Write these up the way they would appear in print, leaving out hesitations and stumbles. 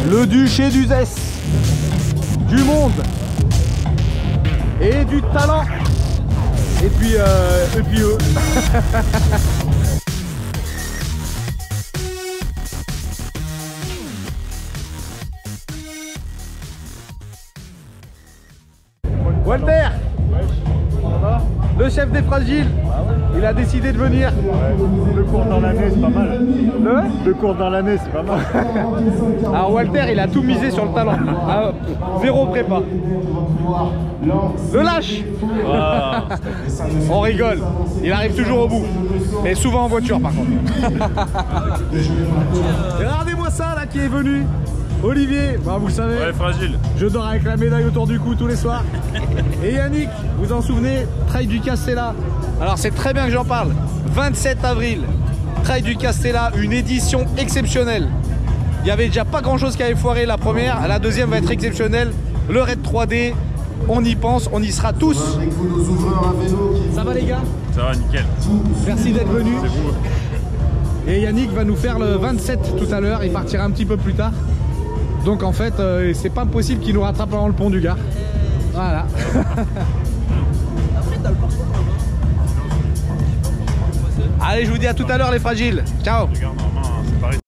Le duché d'Uzès, du monde et du talent. Et puis eux. Walter, le chef des fragiles, il a décidé de venir. Le cours dans l'année, c'est pas mal. Le cours dans l'année, c'est pas mal. Alors Walter, il a tout misé sur le talent. Ah, zéro prépa. Le lâche. On rigole. Il arrive toujours au bout. Mais souvent en voiture par contre. Et regardez-moi ça là qui est venu. Olivier, bah vous le savez, Ouais, fragile. je dors avec la médaille autour du cou tous les soirs. Et Yannick, vous en souvenez, Trail du Castella. Alors c'est très bien que j'en parle. 27 avril, Trail du Castella, une édition exceptionnelle. Il n'y avait déjà pas grand chose qui avait foiré la première, la deuxième va être exceptionnelle. Le raid 3D, on y pense, on y sera tous. Ça va les gars? Ça va, nickel. Merci d'être venus. C'est vous. Et Yannick va nous faire le 27 tout à l'heure, il partira un petit peu plus tard. Donc en fait, c'est pas possible qu'il nous rattrape avant le pont du Gard. Voilà. Allez, je vous dis à tout à l'heure les fragiles. Ciao. Regarde, normalement, c'est pareil.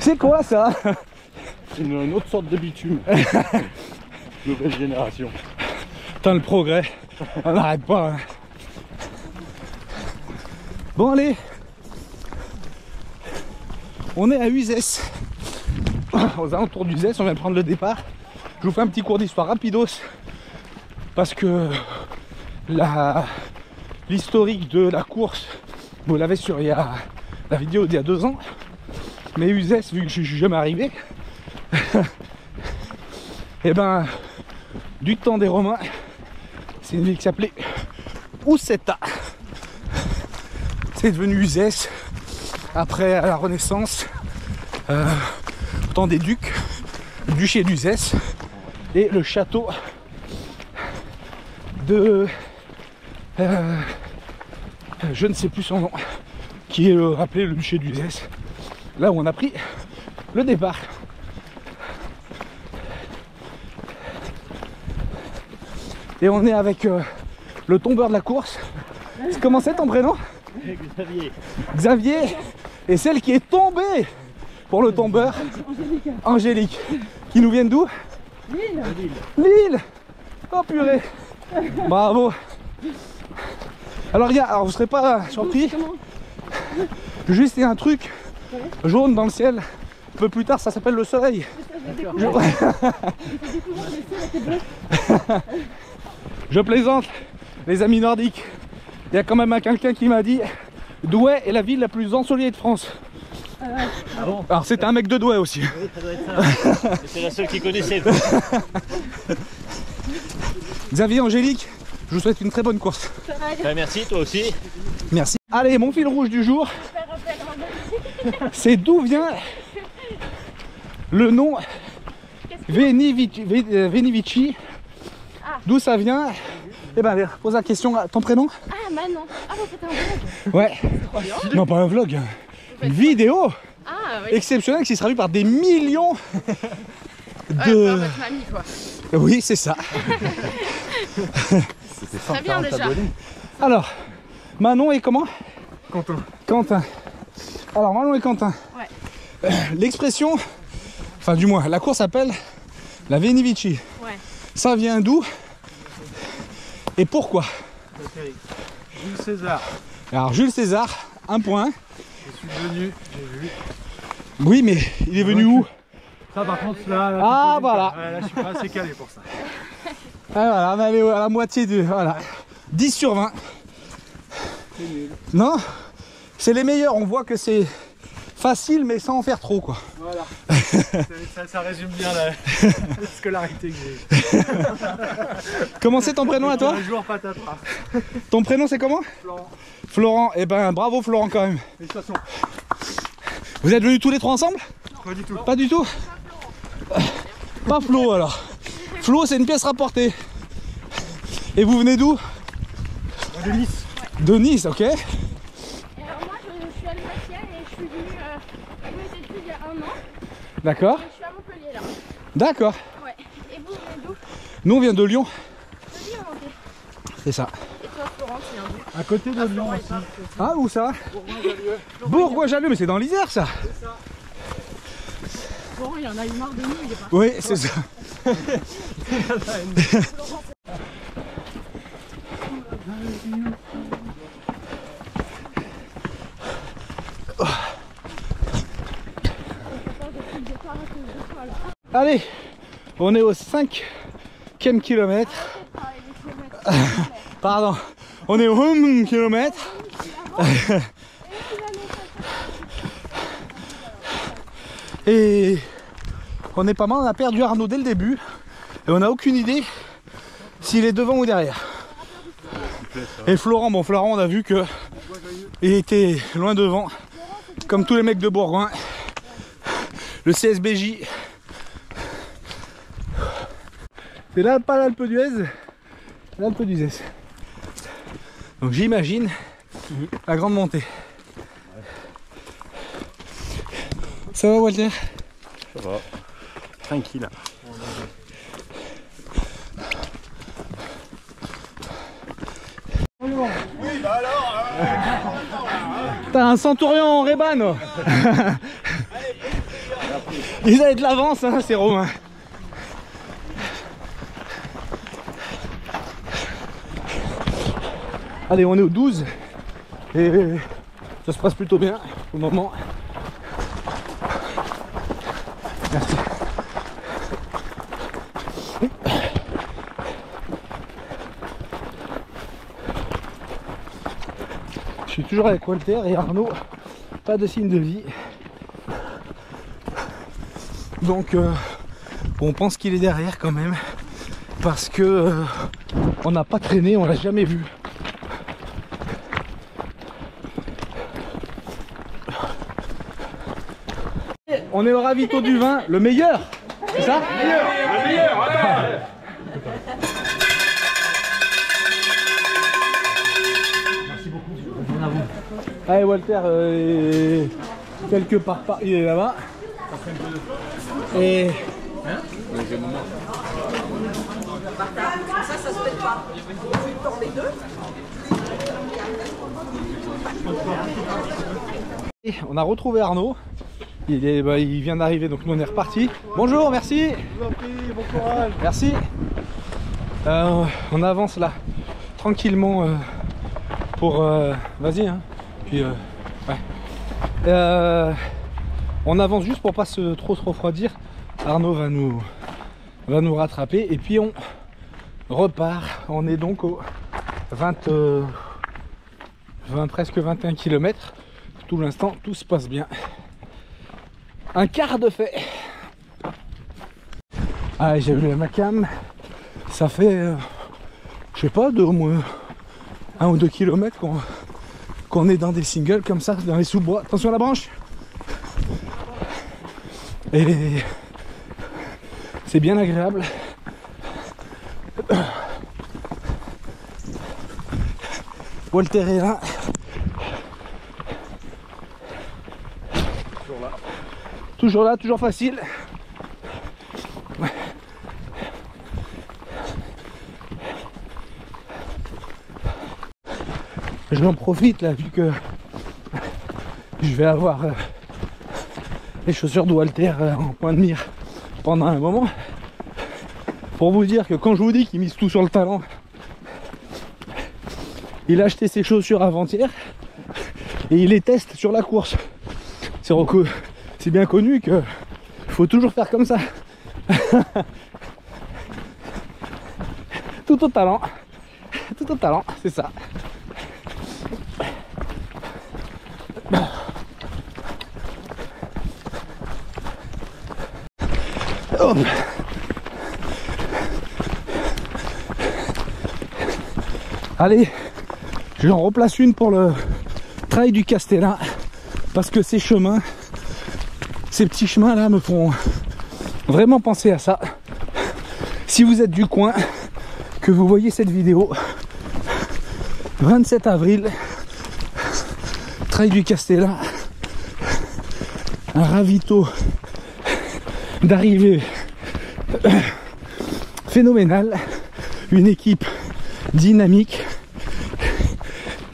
C'est quoi ça? Une autre sorte de bitume. Nouvelle génération. Putain le progrès, on n'arrête pas hein. Bon allez, on est à Uzès, aux alentours d'Uzès, on vient de prendre le départ. Je vous fais un petit cours d'histoire rapidos parce que l'historique de la course, vous l'avez sur la vidéo d'il y a 2 ans. Mais Uzès, vu que je suis jamais arrivé, et ben du temps des Romains, c'est une ville qui s'appelait Usseta. C'est devenu Uzès après à la Renaissance, au temps des ducs, le duché d'Uzès et le château de je ne sais plus son nom, qui est rappelé le duché d'Uzès, là où on a pris le départ. Et on est avec le tombeur de la course. Comment c'est ton prénom? Xavier. Xavier. Et celle qui est tombée pour le tombeur, Angélique. Qui nous viennent d'où? Lille. Lille. Oh purée. Bravo. Alors gars, alors vous serez pas surpris. Juste il y a un truc jaune dans le ciel. Un peu plus tard ça s'appelle le soleil. Je plaisante, les amis nordiques. Il y a quand même quelqu'un qui m'a dit Douai est la ville la plus ensoleillée de France. Ah bon? Alors c'était un mec de Douai aussi. Oui, ça doit être ça. C'est la seule qui connaissait. Xavier, Angélique, je vous souhaite une très bonne course. Bah, merci, toi aussi. Merci. Allez, mon fil rouge du jour, c'est d'où vient le nom Veni-Vici. D'où ça vient? Eh ben, pose la question à ton prénom. Ah, Manon. Ah, bon, c'était un vlog. Ouais. Non, pas un vlog. Une vidéo Ah oui. exceptionnelle qui sera vue par des millions Ouais, par de... votre famille quoi. Oui, c'est ça. Très bien déjà. Alors, Manon et comment? Quentin. Quentin. Alors, Manon et Quentin. Ouais. L'expression, enfin du moins, la course s'appelle la Veni Vici. Ouais. Ça vient d'où et pourquoi? Jules César. Alors, Jules César, un point. Je suis venu, j'ai vu. Oui, mais il est venu où? Ça par contre là. Ah, voilà. Ouais, là je suis pas assez calé pour ça. Ah, voilà, on est allé à la moitié du... Voilà. 10 sur 20. C'est nul. Non? C'est les meilleurs, on voit que c'est facile mais sans en faire trop quoi. Voilà. ça résume bien la scolarité que j'ai. Comment c'est ton prénom à toi? Un jour patatras. Ton prénom c'est comment? Florent. Florent, eh ben bravo Florent quand même. Félicitations. Vous êtes venus tous les trois ensemble? Pas du tout. Pas du tout? Pas Flo alors. Flo c'est une pièce rapportée. Et vous venez d'où? De Nice. De Nice, ok. Et alors moi je suis alsacienne et je suis venue faire mes études il y a 1 an. D'accord. Et je suis à Montpellier là. D'accord. Ouais. Et vous venez d'où? Nous on vient de Lyon. De Lyon, ok. C'est ça. Et toi Florent, tu viens d'où? À côté de Lyon aussi. Ah où ça? Bourgoin-Jallieu, mais c'est dans l'Isère ça. Florent il en a eu marre de nous, il est pas. Oui, c'est ça. Allez, on est au 5e kilomètre. Pardon, on est au 1 kilomètre. Et on est pas mal, on a perdu Arnaud dès le début. Et on n'a aucune idée s'il est devant ou derrière. Et Florent, bon Florent on a vu que il était loin devant. Comme tous les mecs de Bourgoin. Le CSBJ. C'est là pas l'Alpe d'Huez, l'Alpe d'Huez. Donc j'imagine la grande montée. Ça va Walter? Ça va. Tranquille. T'as un centurion en Reban. Ils avaient de l'avance, hein, c'est Romain. Allez, on est au 12 et ça se passe plutôt bien au moment. Merci. Je suis toujours avec Walter et Arnaud, pas de signe de vie. Donc on pense qu'il est derrière quand même parce que on n'a pas traîné, on l'a jamais vu. On est au ravito du vin, le meilleur, c'est ça? Le meilleur, attends. Allez Walter, quelque part, il est là-bas. Et... Ça se fait pas. Tu tords les deux. Et on a retrouvé Arnaud. Il vient d'arriver, donc nous on est reparti. Bonjour, merci. Je vous en prie, bon courage. Merci. On avance là, tranquillement pour... Vas-y, hein. Puis, ouais. On avance juste pour pas trop se refroidir. Arnaud va nous rattraper et puis on repart. On est donc au 20, presque 21 km. Tout l'instant, tout se passe bien. Un quart de fait. Ah, j'ai vu ma cam. Ça fait, je sais pas, au moins 1 ou 2 km qu'on est dans des singles comme ça, dans les sous-bois. Attention à la branche. Et c'est bien agréable. Walter est là. Toujours là, toujours facile. J'en profite là, vu que je vais avoir les chaussures de Walter en point de mire pendant un moment, pour vous dire que quand je vous dis qu'il mise tout sur le talent, il a acheté ses chaussures avant-hier et il les teste sur la course. C'est bien connu que faut toujours faire comme ça. Tout au talent, c'est ça. Hop. Allez, j'en replace une pour le trail du Castellar, parce que ces chemins, ces petits chemins là me font vraiment penser à ça. Si vous êtes du coin, que vous voyez cette vidéo, 27 avril, trail du Castellar, un ravito d'arrivée phénoménal, une équipe dynamique,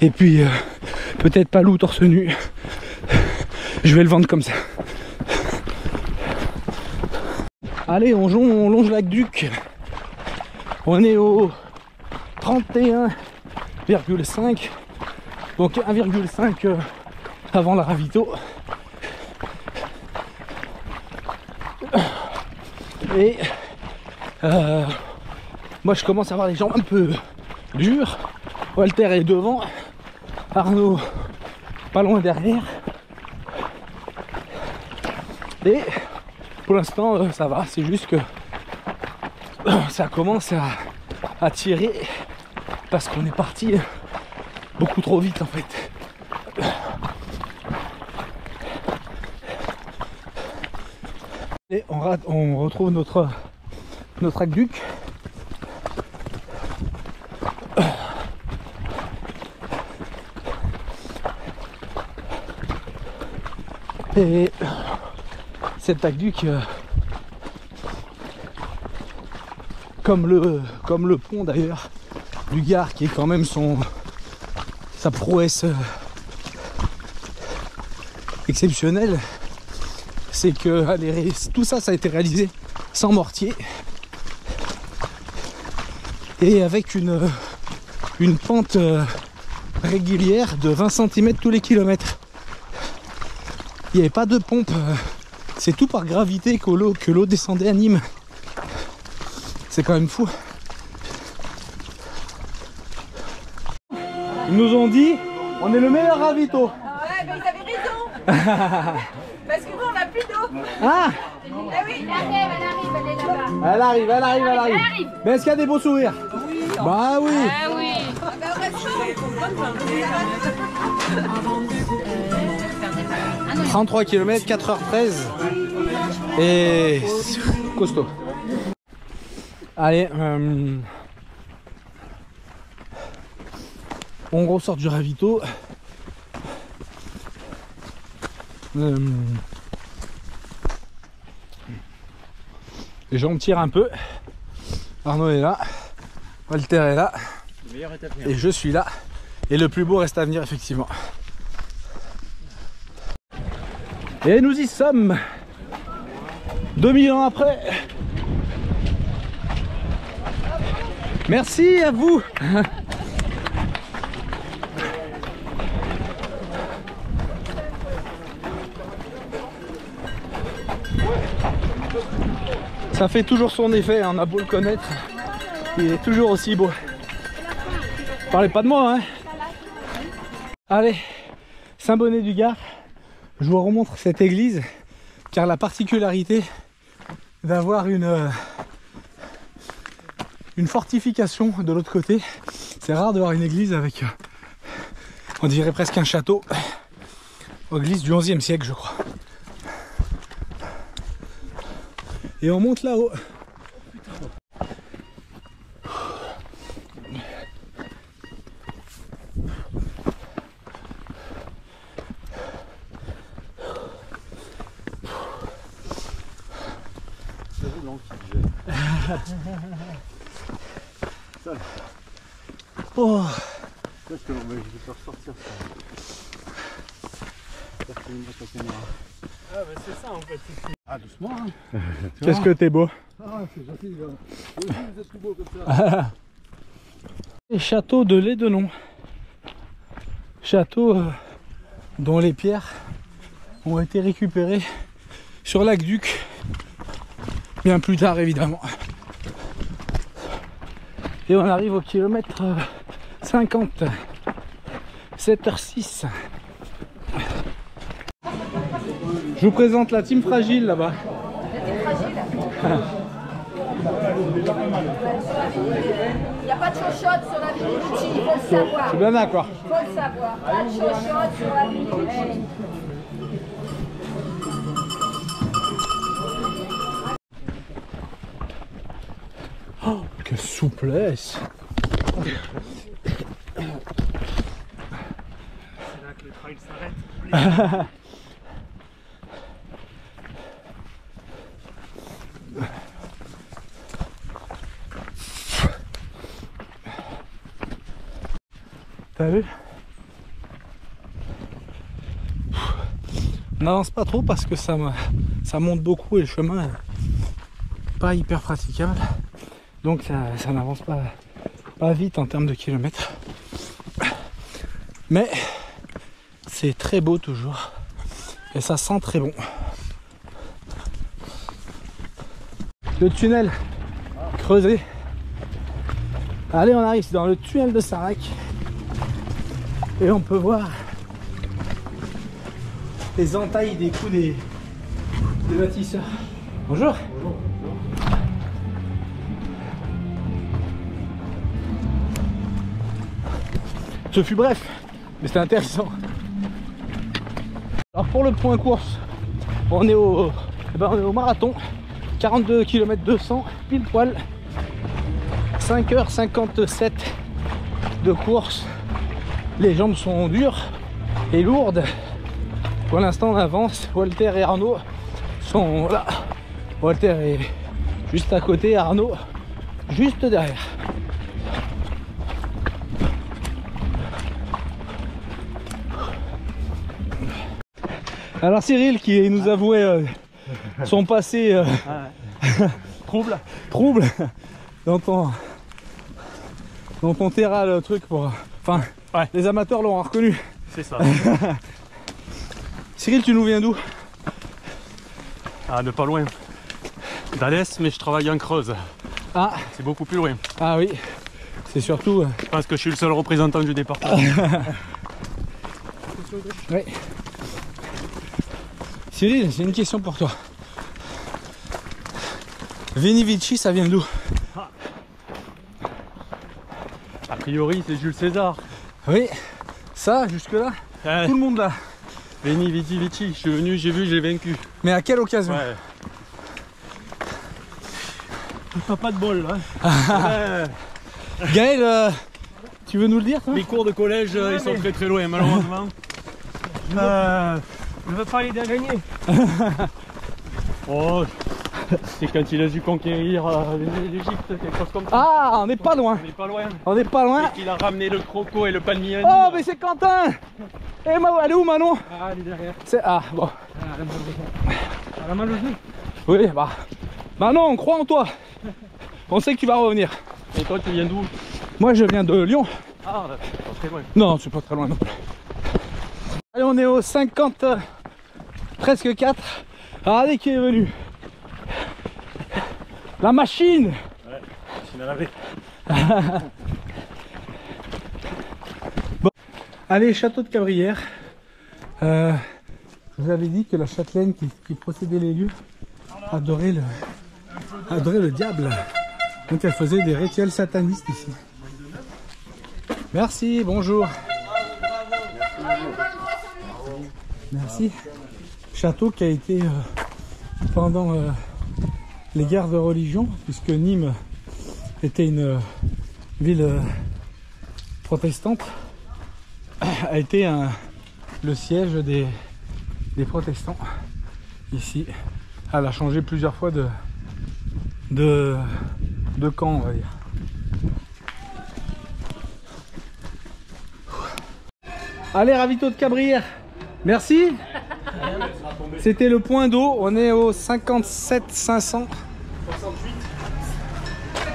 et puis peut-être pas loup torse nu, je vais le vendre comme ça. Allez, on longe l'aqueduc, on est au 31,5, donc 1,5 avant la ravito. Et moi je commence à avoir les jambes un peu dures. Walter est devant, Arnaud pas loin derrière. Et pour l'instant ça va, c'est juste que ça commence à tirer parce qu'on est parti beaucoup trop vite en fait. Et on retrouve notre aqueduc. Et cet aqueduc, comme le pont d'ailleurs du Gard, qui est quand même sa prouesse exceptionnelle, c'est que tout ça a été réalisé sans mortier et avec une pente régulière de 20 cm tous les kilomètres. Il n'y avait pas de pompe, c'est tout par gravité que l'eau descendait à Nîmes. C'est quand même fou. Ils nous ont dit on est le meilleur ravito. Ah ouais, mais ils avaient raison. Parce que nous on n'a plus d'eau. Ah, Eh oui, Elle arrive, elle est là-bas. elle arrive. Mais est-ce qu'il y a des beaux sourires? Oui. Bah oui. Ah oui. bah, restons. 33 km, 4h13 et costaud. Allez, on ressort du ravito. Les jambes tirent un peu. Arnaud est là, Walter est là, et je suis là. Et le plus beau reste à venir effectivement. Et nous y sommes 2000 ans après. Merci à vous. Ça fait toujours son effet, on a beau le connaître, il est toujours aussi beau. Parlez pas de moi, hein. Allez, Saint-Bonnet-du-Gard. Je vous remontre cette église, car la particularité d'avoir une fortification de l'autre côté, c'est rare de voir une église avec, on dirait presque un château, église du 11e siècle je crois. Et on monte là-haut. Oh. Parce que je vais te ressortir ça. Ah bah c'est ça en fait. Ah doucement hein. Qu'est-ce que t'es beau. Ah c'est gentil là. Vous êtes tout beau comme ça. Les châteaux de Lédenon. Château dont les pierres ont été récupérées sur l'Aqueduc. Bien plus tard évidemment. Et on arrive au kilomètre 50. 7h06. Je vous présente la team fragile là-bas. Il n'y a pas de chochotte sur la ville Gucci, il faut le savoir. Je suis bien d'accord. Il faut le savoir. Pas de chochotte sur la ville Gucci. Oh, quelle souplesse. C'est là que le trail s'arrête. T'as vu? On n'avance pas trop parce que ça monte beaucoup et le chemin est pas hyper praticable. Donc ça n'avance pas vite en termes de kilomètres. Mais c'est très beau toujours. Et ça sent très bon. Le tunnel creusé. Allez, on arrive dans le tunnel de Sarac. Et on peut voir les entailles des coups des bâtisseurs. Bonjour. Bonjour. Ce fut bref, mais c'était intéressant. Alors pour le point course, on est au marathon. 42 km 200, pile poil. 5h57 de course. Les jambes sont dures et lourdes. Pour l'instant on avance. Walter et Arnaud sont là. Walter est juste à côté, Arnaud juste derrière. Alors Cyril qui nous avouait son passé trouble dans ton terrain, le truc pour... Enfin, ouais. Les amateurs l'ont reconnu. C'est ça. Cyril, tu nous viens d'où? Ah, de pas loin. D'Alès, mais je travaille en Creuse. Ah. C'est beaucoup plus loin. Ah oui. C'est surtout... Je pense que je suis le seul représentant du département. Oui. Cyril, j'ai une question pour toi. Veni Vici, ça vient d'où? A priori, c'est Jules César. Oui, ça, jusque-là, tout le monde là. Veni Vidi Vici, je suis venu, j'ai vu, j'ai vaincu. Mais à quelle occasion? Ouais. T'as pas de bol là. Gaël, tu veux nous le dire toi? Les cours de collège, ils sont très très loin malheureusement. Je veux pas les gagner. Oh, c'est quand il a dû conquérir l'Égypte, quelque chose comme ça. Ah, on n'est pas loin. On n'est pas loin. On n'est pas loin. Et qu'il a ramené le croco et le palmier. Oh, mais c'est Quentin. Et elle est où Manon? Ah, elle est derrière. Ah, bon. Elle a mal au genou. Oui, bah. Manon, on croit en toi. On sait que tu vas revenir. Et toi, tu viens d'où? Moi, je viens de Lyon. Ah, c'est pas très loin. Non, c'est pas très loin non plus. Allez, on est au 50, presque 4. Regardez qui est venu. La machine. Ouais, machine à laver. Bon. Allez, château de Cabrières. Je vous avais dit que la châtelaine qui possédait les lieux adorait le diable. Donc elle faisait des rituels satanistes ici. Merci, bonjour. Merci. Château qui a été pendant les guerres de religion, puisque Nîmes était une ville protestante, a été le siège des protestants ici. Elle a changé plusieurs fois de camp, on va dire. Allez, ravito de Cabrières. Merci. C'était le point d'eau. On est au 57 500.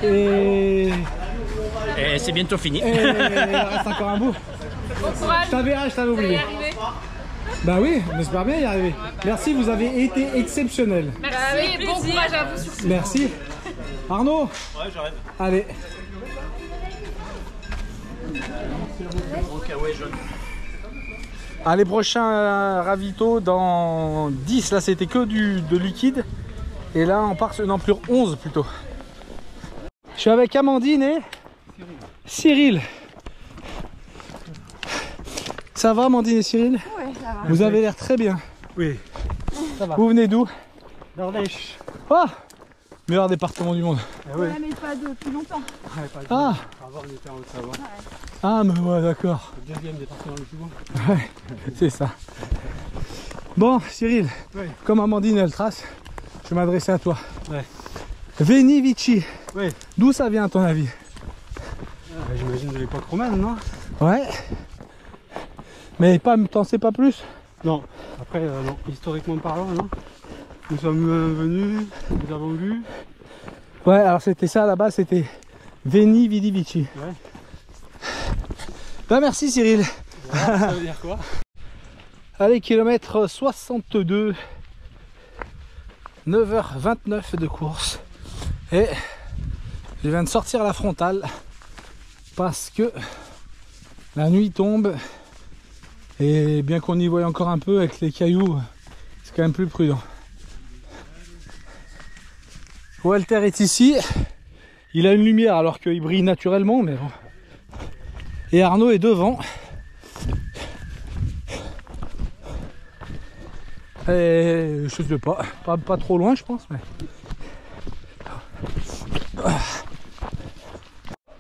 Et c'est bientôt fini. il reste encore un bout. Bon courage. Je t'avais oublié. Bah oui, on espère bien y arriver. Merci, vous avez été exceptionnel. Merci et bon courage à vous surtout. Merci. Arnaud. Ouais, j'arrive. Allez. Ok, ouais, jaune. Allez, prochain ravito dans 10. Là, c'était que de liquide. Et là, on part sur... Non, plus 11 plutôt. Je suis avec Amandine et Cyril. Ça va, Amandine et Cyril? Ouais, ça va. Vous avez l'air très bien. Oui, ça va. Vous venez d'où? D'Ardèche. Ah, meilleur département du monde. Oui. Ouais, mais pas depuis longtemps. Ouais, pas Ah, Avant, on était en Haute-Savoie. ah, mais ouais, d'accord. Le deuxième département le plus beau. Ouais, c'est ça. Bon, Cyril, Oui. comme Amandine elle trace, je vais m'adresser à toi. Ouais. Veni Vici, Oui. d'où ça vient à ton avis? J'imagine de l'époque romaine, non? Ouais. Mais pas, t'en sais pas plus? Non. Après, non. Historiquement parlant, non. Nous sommes venus, nous avons vu. Ouais, alors c'était ça là-bas, c'était Veni Vidi Vici. Ouais. Ben merci Cyril. Ça veut dire quoi? Allez, kilomètre 62. 9h29 de course. Et je viens de sortir la frontale parce que la nuit tombe. Et bien qu'on y voie encore un peu avec les cailloux, c'est quand même plus prudent. Walter est ici. Il a une lumière alors qu'il brille naturellement, mais bon. Et Arnaud est devant. Et je sais pas trop loin je pense, mais.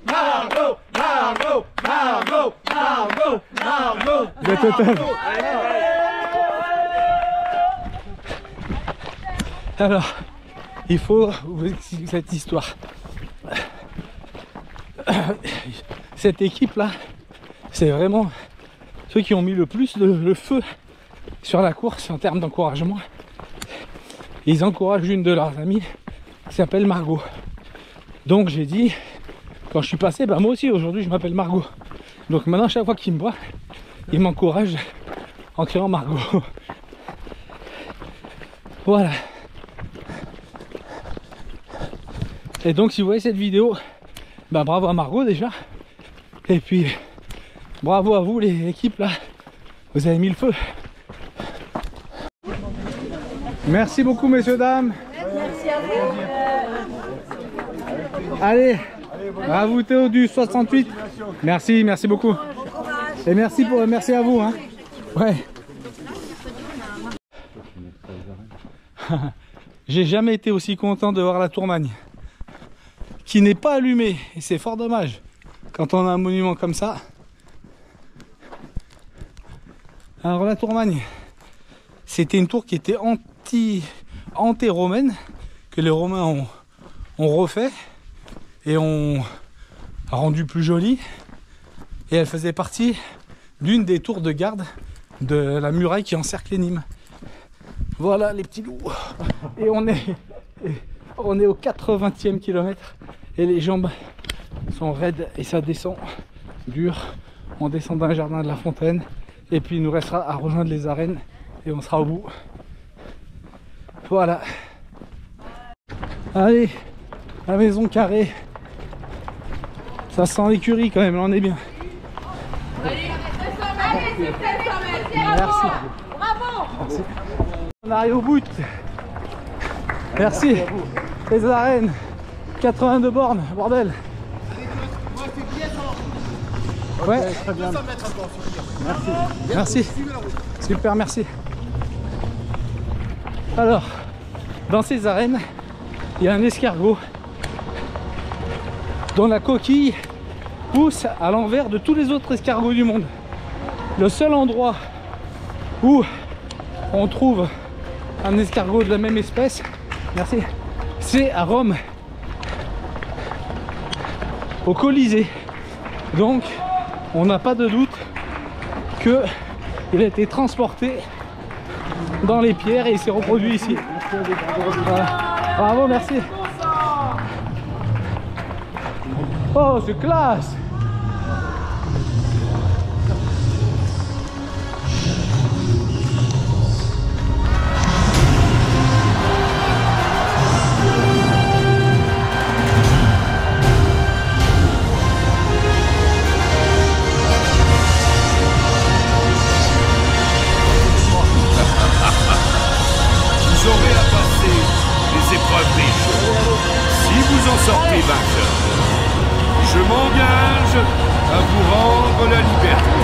Margot, Margot, Margot, Margot, Margot. Vous êtes au top. Alors, il faut vous expliquer cette histoire. Cette équipe là, c'est vraiment ceux qui ont mis le plus le feu sur la course en termes d'encouragement. Ils encouragent une de leurs amies qui s'appelle Margot. Donc j'ai dit, quand je suis passé, bah moi aussi aujourd'hui je m'appelle Margot. Donc maintenant chaque fois qu'ils me voient, ils m'encouragent en criant Margot. Voilà. Et donc si vous voyez cette vidéo, bah bravo à Margot déjà. Et puis bravo à vous les équipes là, vous avez mis le feu. Merci beaucoup messieurs dames. Merci à vous. Allez, à vous Théo du 68. Merci, merci beaucoup. Et merci à vous hein. Ouais. J'ai jamais été aussi content de voir la Tourmagne qui n'est pas allumée et c'est fort dommage quand on a un monument comme ça. Alors la Tourmagne, c'était une tour qui était anti-romaine, que les Romains ont refait et ont rendu plus jolie. Et elle faisait partie d'une des tours de garde de la muraille qui encercle Nîmes. Voilà les petits loups. Et on est au 80e kilomètre et les jambes sont raides et ça descend dur. On descend dans le jardin de la Fontaine et puis il nous restera à rejoindre les arènes et on sera au bout. Voilà. Allez, la maison carrée. Ça sent l'écurie quand même, là on est bien. Merci. Bravo. Merci. On arrive au bout. Merci. Les arènes. 82 bornes, bordel. Ouais. Très bien. Merci. Super, merci. Alors, dans ces arènes, il y a un escargot dont la coquille pousse à l'envers de tous les autres escargots du monde. Le seul endroit où on trouve un escargot de la même espèce, merci, c'est à Rome au Colisée. Donc on n'a pas de doute que il a été transporté dans les pierres et il s'est reproduit ici. Voilà. Bravo, merci. Oh, c'est classe. Vous aurez à passer les épreuves des jours. Si vous en sortez vainqueur, je m'engage à vous rendre la liberté.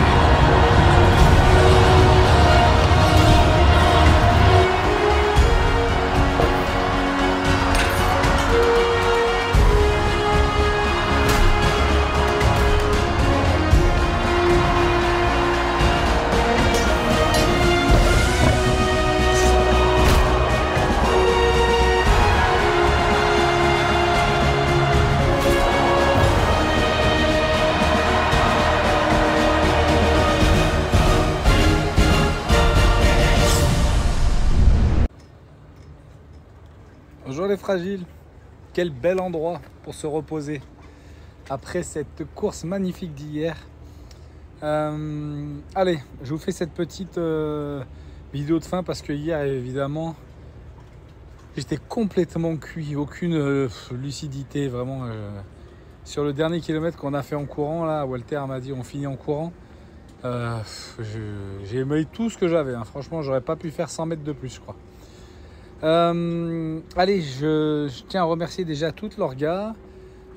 Bonjour les fragiles, quel bel endroit pour se reposer après cette course magnifique d'hier. Allez, je vous fais cette petite vidéo de fin parce que hier évidemment j'étais complètement cuit, aucune lucidité vraiment. Sur le dernier kilomètre qu'on a fait en courant, là, Walter m'a dit on finit en courant. J'ai aimé tout ce que j'avais, hein. Franchement j'aurais pas pu faire 100 mètres de plus je crois. Allez, je tiens à remercier déjà toute l'orga,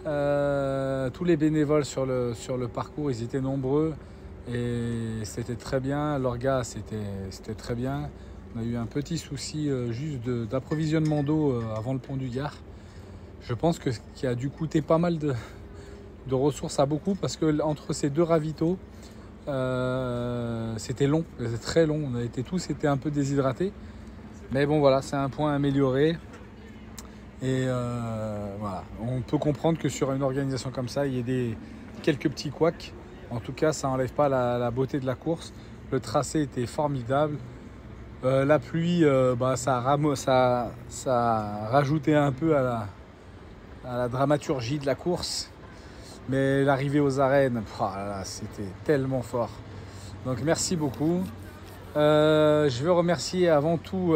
tous les bénévoles sur le parcours, ils étaient nombreux et c'était très bien. L'orga, c'était très bien. On a eu un petit souci juste d'approvisionnement d'eau avant le pont du Gard. Je pense que ce qui a dû coûter pas mal de ressources à beaucoup parce que entre ces deux ravitaux, c'était long, c'était très long. On a été tous un peu déshydratés. Mais bon voilà, c'est un point amélioré et voilà, on peut comprendre que sur une organisation comme ça, il y ait quelques petits couacs. En tout cas, ça n'enlève pas la beauté de la course. Le tracé était formidable. La pluie, ça a rajouté un peu à la dramaturgie de la course. Mais l'arrivée aux arènes, c'était tellement fort. Donc merci beaucoup. Je veux remercier avant tout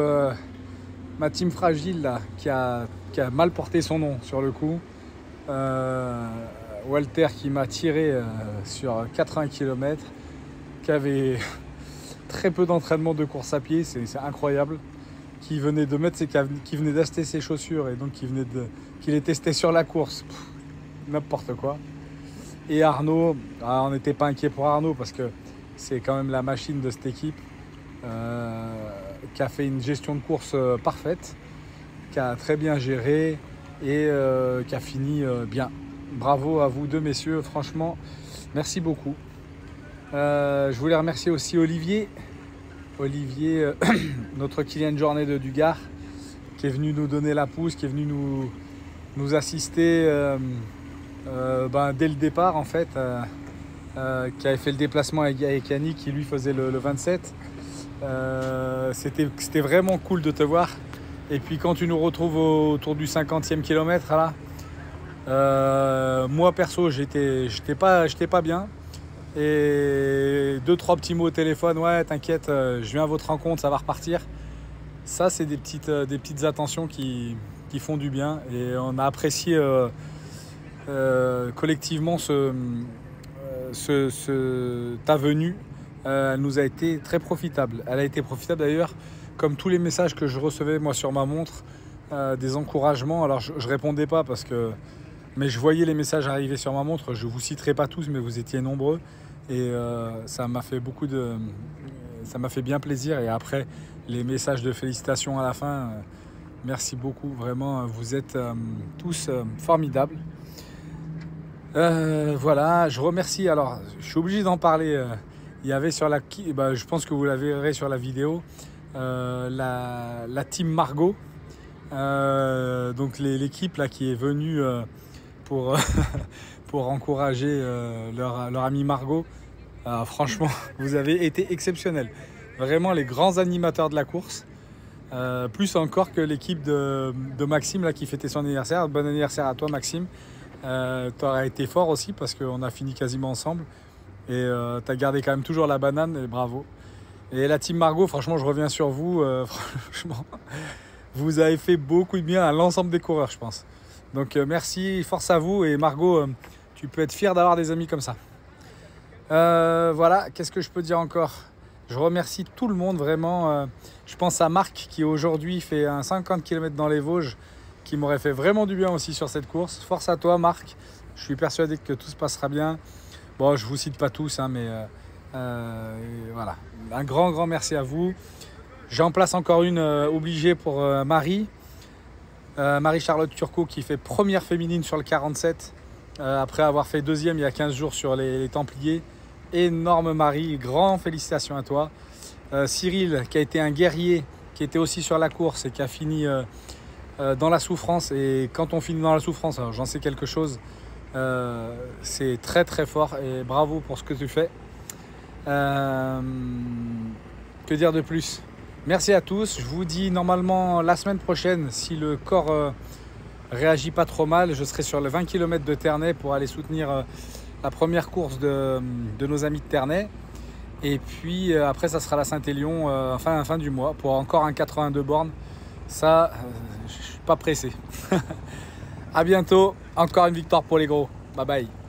ma team fragile là, qui a mal porté son nom sur le coup. Walter qui m'a tiré sur 80 km, qui avait très peu d'entraînement de course à pied, c'est incroyable. Qui venait qui venait d'acheter ses chaussures et donc qui les testait sur la course. N'importe quoi. Et Arnaud, on n'était pas inquiet pour Arnaud parce que c'est quand même la machine de cette équipe. Qui a fait une gestion de course parfaite, qui a très bien géré et qui a fini bien. Bravo à vous deux messieurs, franchement, merci beaucoup. Je voulais remercier aussi Olivier, notre Kylian Jornet de Dugard, qui est venu nous donner la pousse, qui est venu nous assister dès le départ en fait, qui avait fait le déplacement avec Yannick qui lui faisait le 27. C'était vraiment cool de te voir. Et puis quand tu nous retrouves autour du 50e kilomètre là, moi perso j'étais pas bien. Et 2-3 petits mots au téléphone, ouais t'inquiète, je viens à votre rencontre, ça va repartir. Ça c'est des petites attentions qui font du bien. Et on a apprécié collectivement ta venue. Elle nous a été très profitable. Elle a été profitable d'ailleurs, comme tous les messages que je recevais moi sur ma montre, des encouragements. Alors je répondais pas mais je voyais les messages arriver sur ma montre. Je vous citerai pas tous, mais vous étiez nombreux et ça m'a fait bien plaisir. Et après les messages de félicitations à la fin, merci beaucoup. Vraiment, vous êtes tous formidables. Voilà, je remercie. Alors, je suis obligé d'en parler. Il y avait sur je pense que vous la verrez sur la vidéo, la team Margot, donc l'équipe là qui est venue pour pour encourager leur amie Margot. Franchement, vous avez été exceptionnels. Vraiment les grands animateurs de la course. Plus encore que l'équipe de Maxime là, qui fêtait son anniversaire. Bon anniversaire à toi Maxime. Tu aurais été fort aussi parce qu'on a fini quasiment ensemble. Et tu as gardé quand même toujours la banane et bravo. Et la team Margot, franchement je reviens sur vous. Franchement, vous avez fait beaucoup de bien à l'ensemble des coureurs je pense. Donc merci, force à vous. Et Margot, tu peux être fière d'avoir des amis comme ça. Voilà, qu'est-ce que je peux dire encore? Je remercie tout le monde vraiment. Je pense à Marc qui aujourd'hui fait un 50 km dans les Vosges qui m'aurait fait vraiment du bien aussi sur cette course. Force à toi Marc, je suis persuadé que tout se passera bien. Bon, je ne vous cite pas tous, hein, mais voilà. Un grand merci à vous. J'en place encore une obligée pour Marie. Marie-Charlotte Turcot qui fait première féminine sur le 47 après avoir fait deuxième il y a 15 jours sur les Templiers. Énorme Marie, grand félicitations à toi. Cyril qui a été un guerrier, qui était aussi sur la course et qui a fini dans la souffrance. Et quand on finit dans la souffrance, j'en sais quelque chose, c'est très fort et bravo pour ce que tu fais. Que dire de plus? Merci à tous. Je vous dis normalement la semaine prochaine, si le corps réagit pas trop mal, je serai sur le 20 km de Ternay pour aller soutenir la première course de nos amis de Ternay. Et puis après ça sera la Saint-Élion fin du mois pour encore un 82 bornes. Ça, je suis pas pressé. À bientôt, encore une victoire pour les gros. Bye bye.